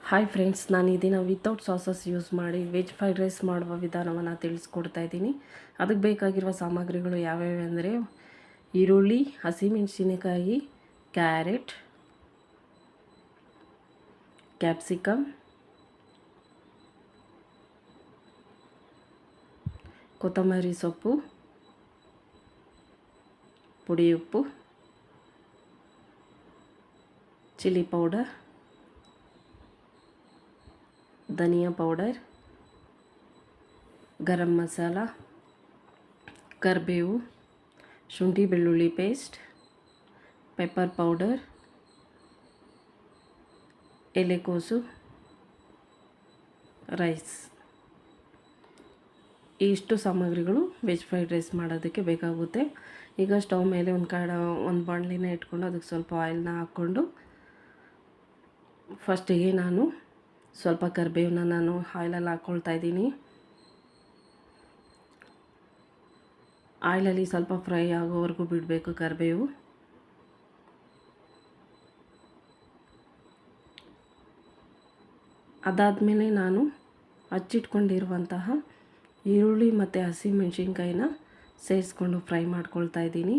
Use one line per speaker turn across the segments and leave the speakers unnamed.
Hi friends, ನಾನು ಈ ದಿನ ವಿತೌಟ್ ಸಾಸಸ್ ಯೂಸ್ ಮಾಡಿ ವೆಜ್ ಫ್ರೈಡ್ ರೈಸ್ ಮಾಡುವ ವಿಧಾನವನ್ನು ತಿಳಿಸ್ಕೊಡ್ತಾ ಇದ್ದೀನಿ. ಅದಕ್ಕೆ ಬೇಕಾಗಿರುವ ಸಾಮಗ್ರಿಗಳು ಯಾವ್ಯಾವ ಅಂದರೆ ಈರುಳ್ಳಿ, ಹಸಿಮೆಣಸಿನಕಾಯಿ, ಕ್ಯಾರೆಟ್, ಕ್ಯಾಪ್ಸಿಕಮ್, ಕೊತ್ತಂಬರಿ ಸೊಪ್ಪು, ಪುಡಿ ಉಪ್ಪು, ಚಿಲ್ಲಿ ಪೌಡರ್, ಧನಿಯಾ ಪೌಡರ್, ಗರಂ ಮಸಾಲ, ಕರಿಬೇವು, ಶುಂಠಿ ಬೆಳ್ಳುಳ್ಳಿ ಪೇಸ್ಟ್, ಪೆಪ್ಪರ್ ಪೌಡರ್, ಎಲೆಕೋಸು, ರೈಸ್. ಇಷ್ಟು ಸಾಮಗ್ರಿಗಳು ವೆಜ್ ಫ್ರೈಡ್ ರೈಸ್ ಮಾಡೋದಕ್ಕೆ ಬೇಕಾಗುತ್ತೆ. ಈಗ ಸ್ಟವ್ ಮೇಲೆ ಒಂದು ಬಾಣಲಿನ ಇಟ್ಕೊಂಡು ಅದಕ್ಕೆ ಸ್ವಲ್ಪ ಆಯಿಲ್ನ ಹಾಕ್ಕೊಂಡು ಫಸ್ಟಿಗೆ ನಾನು ಸ್ವಲ್ಪ ಕರಿಬೇವನ್ನ ನಾನು ಆಯಿಲಲ್ಲಿ ಹಾಕ್ಕೊಳ್ತಾ ಇದ್ದೀನಿ. ಆಯಿಲಲ್ಲಿ ಸ್ವಲ್ಪ ಫ್ರೈ ಆಗೋವರೆಗೂ ಬಿಡಬೇಕು ಕರಿಬೇವು. ಅದಾದಮೇಲೆ ನಾನು ಹಚ್ಚಿಟ್ಕೊಂಡಿರುವಂತಹ ಈರುಳ್ಳಿ ಮತ್ತು ಹಸಿಮೆಣಸಿನ್ಕಾಯಿನ ಸೇರಿಸ್ಕೊಂಡು ಫ್ರೈ ಮಾಡ್ಕೊಳ್ತಾ ಇದ್ದೀನಿ.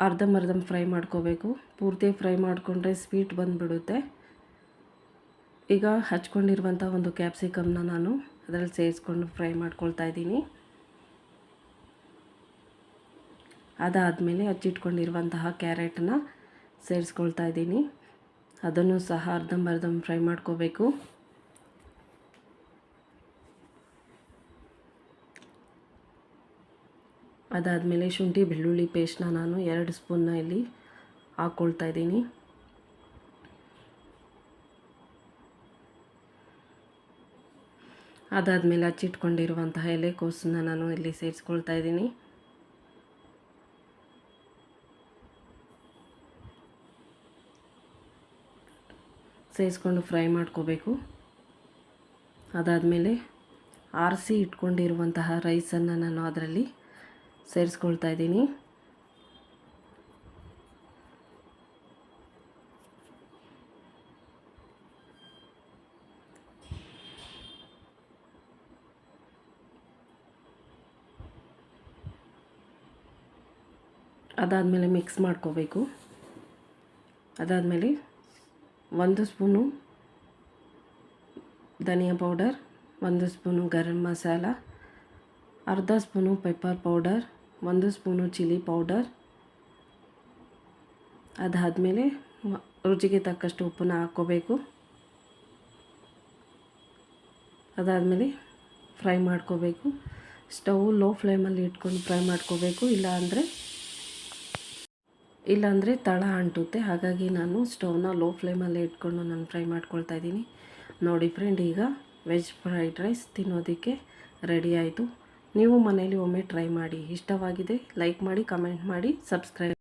ಅರ್ಧಂಬರ್ಧ ಫ್ರೈ ಮಾಡ್ಕೋಬೇಕು. ಪೂರ್ತಿ ಫ್ರೈ ಮಾಡಿಕೊಂಡ್ರೆ ಸ್ವೀಟ್ ಬಂದುಬಿಡುತ್ತೆ. ಈಗ ಹಚ್ಕೊಂಡಿರುವಂಥ ಒಂದು ಕ್ಯಾಪ್ಸಿಕಮ್ನ ನಾನು ಅದರಲ್ಲಿ ಸೇರಿಸ್ಕೊಂಡು ಫ್ರೈ ಮಾಡ್ಕೊಳ್ತಾ ಇದ್ದೀನಿ. ಅದಾದಮೇಲೆ ಹಚ್ಚಿಟ್ಕೊಂಡಿರುವಂತಹ ಕ್ಯಾರೆಟನ್ನ ಸೇರಿಸ್ಕೊಳ್ತಾ ಇದ್ದೀನಿ. ಅದನ್ನು ಸಹ ಅರ್ಧಂಬರ್ಧ ಫ್ರೈ ಮಾಡ್ಕೋಬೇಕು. ಅದಾದಮೇಲೆ ಶುಂಠಿ ಬೆಳ್ಳುಳ್ಳಿ ಪೇಸ್ಟ್ನ ನಾನು 2 ಸ್ಪೂನ್ನ ಇಲ್ಲಿ ಹಾಕ್ಕೊಳ್ತಾ ಇದ್ದೀನಿ. ಅದಾದಮೇಲೆ ಹಚ್ಚಿಟ್ಕೊಂಡಿರುವಂತಹ ಎಲೆಕೋಸನ್ನ ನಾನು ಇಲ್ಲಿ ಸೇರಿಸ್ಕೊಳ್ತಾ ಇದ್ದೀನಿ. ಸೇರಿಸ್ಕೊಂಡು ಫ್ರೈ ಮಾಡ್ಕೋಬೇಕು. ಅದಾದಮೇಲೆ ಆರಿಸಿ ಇಟ್ಕೊಂಡಿರುವಂತಹ ರೈಸನ್ನು ನಾನು ಅದರಲ್ಲಿ ಸೇರಿಸ್ಕೊಳ್ತಾ ಇದ್ದೀನಿ. ಅದಾದಮೇಲೆ ಮಿಕ್ಸ್ ಮಾಡ್ಕೋಬೇಕು. ಅದಾದಮೇಲೆ 1 ಸ್ಪೂನು ಧನಿಯಾ ಪೌಡರ್, 1 ಸ್ಪೂನು ಗರಂ ಮಸಾಲ, ಅರ್ಧ spoon pepper powder, 1 spoon chilli powder. ಅದಾದಮೇಲೆ ರುಚಿಗೆ ತಕ್ಕಷ್ಟು ಉಪ್ಪನ್ನ ಹಾಕ್ಕೋಬೇಕು. ಅದಾದಮೇಲೆ ಫ್ರೈ ಮಾಡ್ಕೋಬೇಕು. ಸ್ಟವ್ ಲೋ ಫ್ಲೇಮಲ್ಲಿ ಇಟ್ಕೊಂಡು ಫ್ರೈ ಮಾಡ್ಕೋಬೇಕು. ಇಲ್ಲಾಂದರೆ ತಳ ಅಂಟುತ್ತೆ. ಹಾಗಾಗಿ ನಾನು ಸ್ಟವ್ನ ಲೋ ಫ್ಲೇಮಲ್ಲೇ ಇಟ್ಕೊಂಡು ನಾನು ಫ್ರೈ ಮಾಡ್ಕೊಳ್ತಾ ಇದ್ದೀನಿ. ನೋಡಿ ಫ್ರೆಂಡ್, ಈಗ ವೆಜ್ ಫ್ರೈಡ್ ರೈಸ್ ತಿನ್ನೋದಕ್ಕೆ ರೆಡಿ ಆಯಿತು. ನೀವು ಮನೇಲಿ ಒಮ್ಮೆ ಟ್ರೈ ಮಾಡಿ. ಇಷ್ಟವಾಗಿದೆ ಲೈಕ್ ಮಾಡಿ, ಕಮೆಂಟ್ ಮಾಡಿ, ಸಬ್ಸ್ಕ್ರೈಬ್